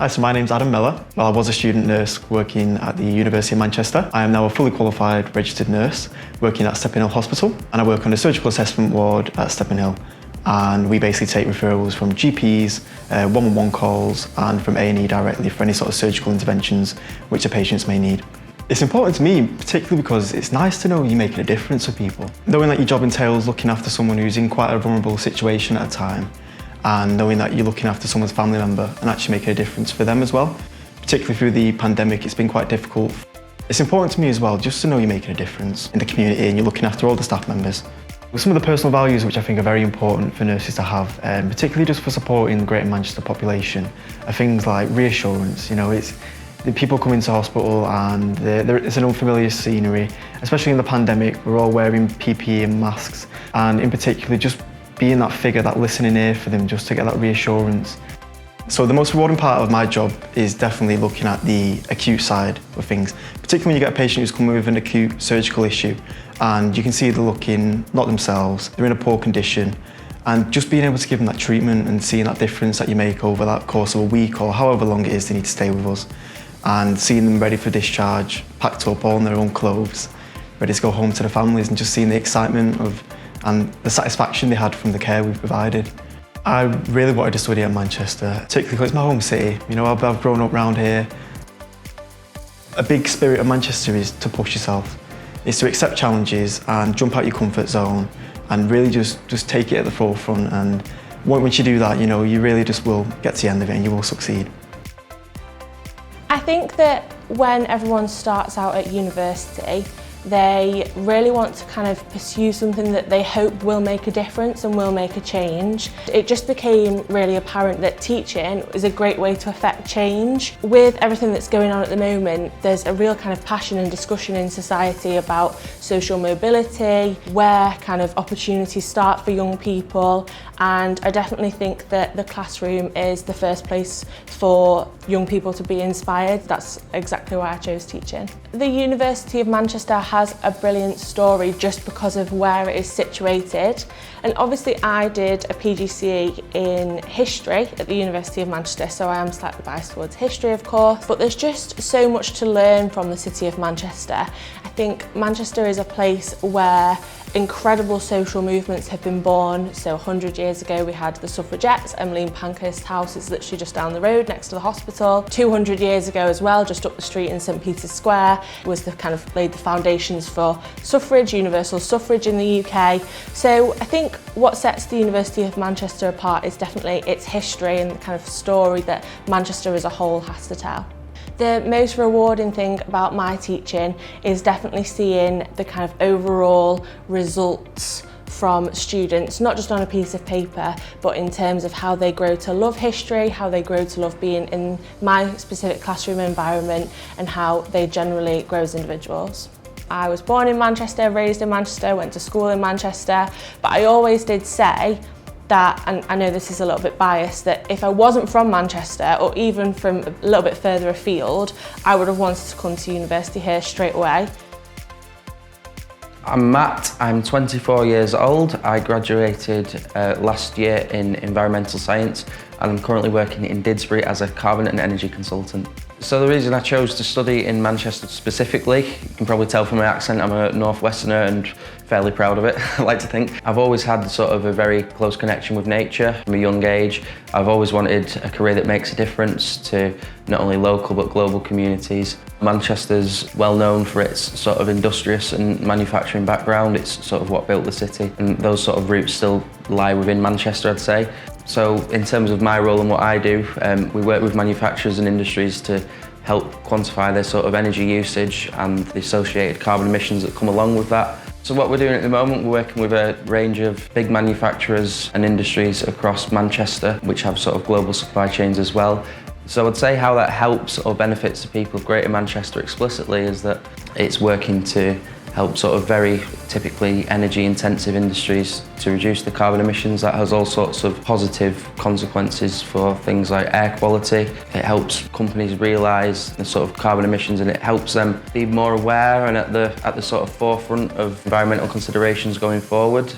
Hi, so my name's Adam Miller. Well, I was a student nurse working at the University of Manchester. I am now a fully qualified registered nurse working at Stepping Hill Hospital, and I work on the surgical assessment ward at Stepping Hill. And we basically take referrals from GPs, one-on-one calls, and from A&E directly for any sort of surgical interventions which the patients may need. It's important to me, particularly because it's nice to know you're making a difference for people. Knowing that your job entails looking after someone who's in quite a vulnerable situation at a time, and knowing that you're looking after someone's family member and actually making a difference for them as well. Particularly through the pandemic, it's been quite difficult. It's important to me as well just to know you're making a difference in the community and you're looking after all the staff members. Some of the personal values which I think are very important for nurses to have, particularly just for supporting the Greater Manchester population, are things like reassurance. You know, it's the people come into hospital and it's an unfamiliar scenery, especially in the pandemic. We're all wearing PPE and masks, and in particular just being that figure, that listening ear for them, just to get that reassurance. So the most rewarding part of my job is definitely looking at the acute side of things, particularly when you get a patient who's come with an acute surgical issue and you can see they're looking not themselves, they're in a poor condition, and just being able to give them that treatment and seeing that difference that you make over that course of a week or however long it is they need to stay with us, and seeing them ready for discharge, packed up all in their own clothes, ready to go home to their families, and just seeing the excitement of and the satisfaction they had from the care we've provided. I really wanted to study at Manchester, particularly because it's my home city. You know, I've grown up around here. A big spirit of Manchester is to push yourself. It's to accept challenges and jump out your comfort zone and really just take it at the forefront. And once you do that, you know, you really just will get to the end of it and you will succeed. I think that when everyone starts out at university, they really want to kind of pursue something that they hope will make a difference and will make a change. It just became really apparent that teaching is a great way to affect change. With everything that's going on at the moment, there's a real kind of passion and discussion in society about social mobility, where kind of opportunities start for young people, and I definitely think that the classroom is the first place for young people to be inspired. That's exactly why I chose teaching. The University of Manchester has a brilliant story just because of where it is situated. And obviously I did a PGCE in history at the University of Manchester, so I am slightly biased towards history, of course, but there's just so much to learn from the city of Manchester. I think Manchester is a place where incredible social movements have been born. So 100 years ago we had the suffragettes. Emmeline Pankhurst's house is literally just down the road next to the hospital. 200 years ago as well, just up the street in St Peter's Square, was the kind of laid the foundations for suffrage, universal suffrage in the UK. So I think what sets the University of Manchester apart is definitely its history and the kind of story that Manchester as a whole has to tell. The most rewarding thing about my teaching is definitely seeing the kind of overall results from students, not just on a piece of paper, but in terms of how they grow to love history, how they grow to love being in my specific classroom environment, and how they generally grow as individuals. I was born in Manchester, raised in Manchester, went to school in Manchester, but I always did say that, and I know this is a little bit biased, that if I wasn't from Manchester or even from a little bit further afield, I would have wanted to come to university here straight away. I'm Matt, I'm 24 years old. I graduated last year in environmental science and I'm currently working in Didsbury as a carbon and energy consultant. So the reason I chose to study in Manchester specifically, you can probably tell from my accent, I'm a Northwesterner and fairly proud of it, I like to think. I've always had sort of a very close connection with nature from a young age. I've always wanted a career that makes a difference to not only local but global communities. Manchester's well known for its sort of industrious and manufacturing background. It's sort of what built the city, and those sort of roots still lie within Manchester, I'd say. So in terms of my role and what I do, we work with manufacturers and industries to help quantify their sort of energy usage and the associated carbon emissions that come along with that. So what we're doing at the moment, we're working with a range of big manufacturers and industries across Manchester, which have sort of global supply chains as well. So I'd say how that helps or benefits the people of Greater Manchester explicitly is that it's working to help sort of very typically energy intensive industries to reduce the carbon emissions. That has all sorts of positive consequences for things like air quality. It helps companies realise the sort of carbon emissions and it helps them be more aware and at the sort of forefront of environmental considerations going forward.